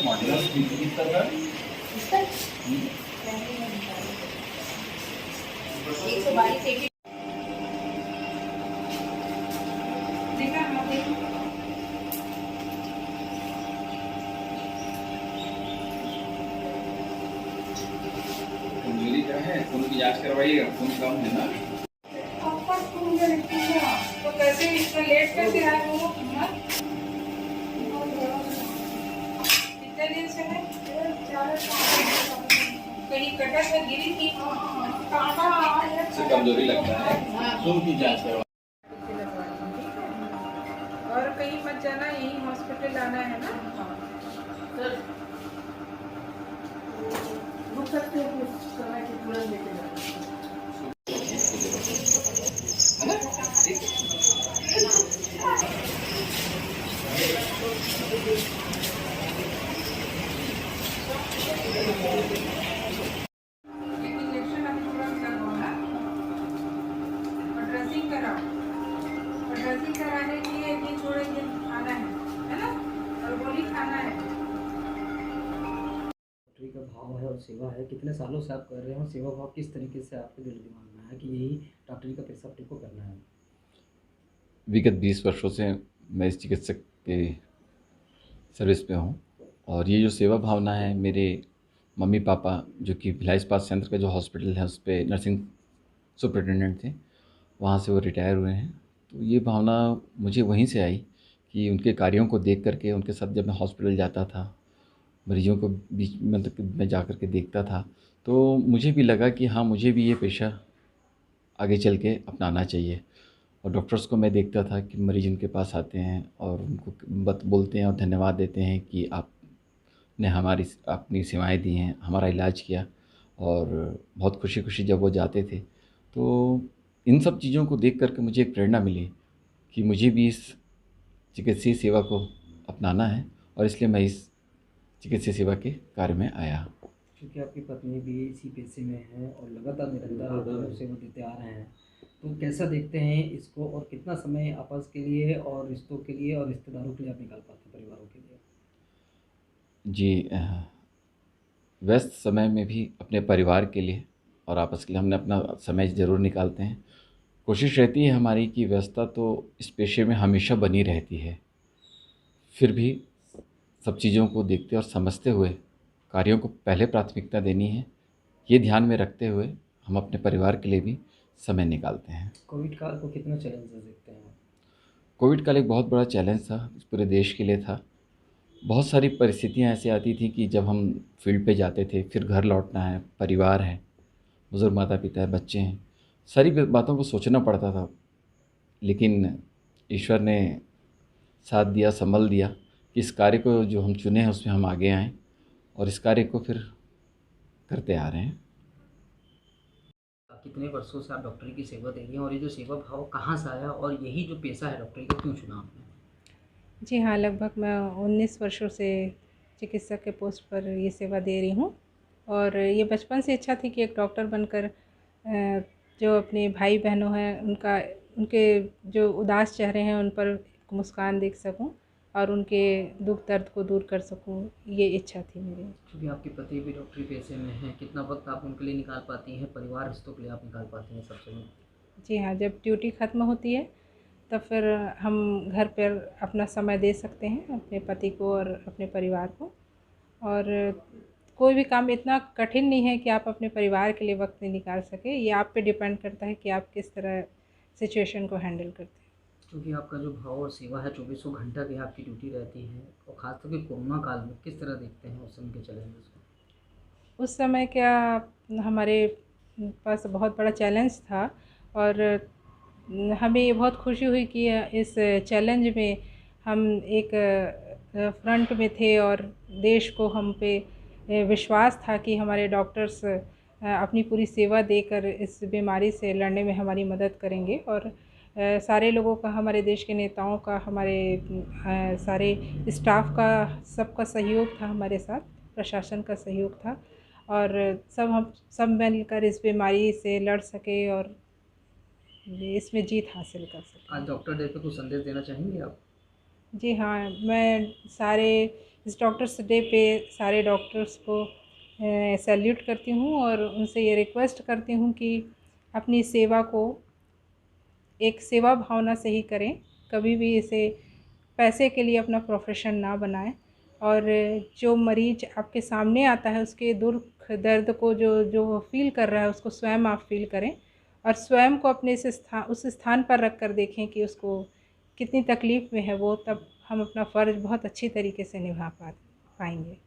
Modular कितना था? 122 देखा कमजोरी क्या है? खून की जांच करवाइएगा, खून कम है ना? तो कैसे इतना लेट कैसे आए हो? कितने दिन से है? कहीं कटा था, गिरी थी? कमजोरी लगता है, खून की जांच करवा। और कहीं मत जाना, यही हॉस्पिटल आना है ना? रुक सकते हो कुछ समय के तुरंत लेके जाना है ना? इंजेक्शन अभी तुरंत लगवाना और ड्रेसिंग कराओ, और ड्रेसिंग कराने के लिए भी थोड़े दिन खाना है ना? और गोली खाना है। डॉक्टरी का भाव है और सेवा है, कितने सालों से आप कर रहे हो? सेवा भाव किस तरीके से आपके दिल दिमाग में है कि यही डॉक्टरी का पेशा अपने को करना है? विगत 20 वर्षों से मैं इस चिकित्सक के सर्विस पे हूँ, और ये जो सेवा भावना है, मेरे मम्मी पापा जो कि भिलाई इस्पात संयंत्र का जो हॉस्पिटल है उस पर नर्सिंग सुपरिटेंडेंट थे, वहाँ से वो रिटायर हुए हैं। तो ये भावना मुझे वहीं से आई कि उनके कार्यों को देख करके, उनके साथ जब मैं हॉस्पिटल जाता था, मरीजों को बीच मतलब मैं जा कर के देखता था, तो मुझे भी लगा कि हाँ, मुझे भी ये पेशा आगे चल के अपनाना चाहिए। और डॉक्टर्स को मैं देखता था कि मरीज उनके पास आते हैं और उनको बोलते हैं और धन्यवाद देते हैं कि आपने हमारी अपनी सेवाएं दी हैं, हमारा इलाज किया, और बहुत खुशी खुशी जब वो जाते थे। तो इन सब चीज़ों को देख करके मुझे एक प्रेरणा मिली कि मुझे भी इस चिकित्सीय सेवा को अपनाना है, और इसलिए मैं इस चिकित्सीय सेवा के कार्य में आया। क्योंकि आपकी पत्नी भी इसी पेशे में है और लगातार निरंतर सेवा देते आ रहे हैं, तो कैसा देखते हैं इसको, और कितना समय आपस के लिए और रिश्तों के लिए और रिश्तेदारों के लिए आप निकाल पाते हैं, परिवारों के लिए? जी, व्यस्त समय में भी अपने परिवार के लिए और आपस के लिए हमने अपना समय ज़रूर निकालते हैं। कोशिश रहती है हमारी कि व्यस्तता तो इस पेशे में हमेशा बनी रहती है, फिर भी सब चीज़ों को देखते और समझते हुए कार्यों को पहले प्राथमिकता देनी है, ये ध्यान में रखते हुए हम अपने परिवार के लिए भी समय निकालते हैं। कोविड काल को कितना चैलेंजेस देखते हैं? कोविड काल एक बहुत बड़ा चैलेंज था, इस पूरे देश के लिए था। बहुत सारी परिस्थितियाँ ऐसी आती थी कि जब हम फील्ड पे जाते थे, फिर घर लौटना है, परिवार है, बुज़ुर्ग माता-पिता है, बच्चे हैं, सारी बातों को सोचना पड़ता था। लेकिन ईश्वर ने साथ दिया, संबल दिया कि इस कार्य को जो हम चुने हैं उसमें हम आगे आएँ, और इस कार्य को फिर करते आ रहे हैं। कितने वर्षों से आप डॉक्टरी की सेवा दे रही हैं, और ये जो सेवा भाव कहाँ से आया, और यही जो पेशा है डॉक्टरी का क्यों चुना आपने? जी हाँ, लगभग मैं 19 वर्षों से चिकित्सक के पोस्ट पर ये सेवा दे रही हूँ, और ये बचपन से इच्छा थी कि एक डॉक्टर बनकर जो अपने भाई बहनों हैं उनके जो उदास चेहरे हैं उन पर मुस्कान देख सकूं और उनके दुख दर्द को दूर कर सकूं, ये इच्छा थी मेरी। क्योंकि आपके पति भी डॉक्टरी पेशे में हैं, कितना वक्त आप उनके लिए निकाल पाती हैं, परिवार रिश्तों के लिए आप निकाल पाती हैं सब समय? जी हाँ, जब ड्यूटी ख़त्म होती है तब फिर हम घर पर अपना समय दे सकते हैं अपने पति को और अपने परिवार को। और कोई भी काम इतना कठिन नहीं है कि आप अपने परिवार के लिए वक्त नहीं निकाल सके, ये आप पे डिपेंड करता है कि आप किस तरह सिचुएशन को हैंडल करते हैं। क्योंकि आपका जो भाव और सेवा है 2400 घंटा की आपकी ड्यूटी रहती है, और ख़ासतौर पे कोरोना काल में किस तरह देखते हैं उस समय के चैलेंजेस को? उस समय क्या हमारे पास बहुत बड़ा चैलेंज था, और हमें ये बहुत खुशी हुई कि इस चैलेंज में हम एक फ्रंट में थे, और देश को हम पे विश्वास था कि हमारे डॉक्टर्स अपनी पूरी सेवा देकर इस बीमारी से लड़ने में हमारी मदद करेंगे। और सारे लोगों का, हमारे देश के नेताओं का, हमारे सारे स्टाफ का, सबका सहयोग था हमारे साथ, प्रशासन का सहयोग था और हम सब मिलकर इस बीमारी से लड़ सके और इसमें जीत हासिल कर सके। आज डॉक्टर डे पे कुछ संदेश देना चाहेंगे आप? जी हाँ, मैं सारे इस डॉक्टर्स डे पे सारे डॉक्टर्स को सैल्यूट करती हूँ और उनसे ये रिक्वेस्ट करती हूँ कि अपनी सेवा को एक सेवा भावना से ही करें, कभी भी इसे पैसे के लिए अपना प्रोफेशन ना बनाएं और जो मरीज आपके सामने आता है उसके दुख दर्द को जो जो वो फील कर रहा है उसको स्वयं आप फील करें और स्वयं को अपने उस स्थान पर रख कर देखें कि उसको कितनी तकलीफ़ में है वो, तब हम अपना फ़र्ज़ बहुत अच्छी तरीके से निभा पाएंगे।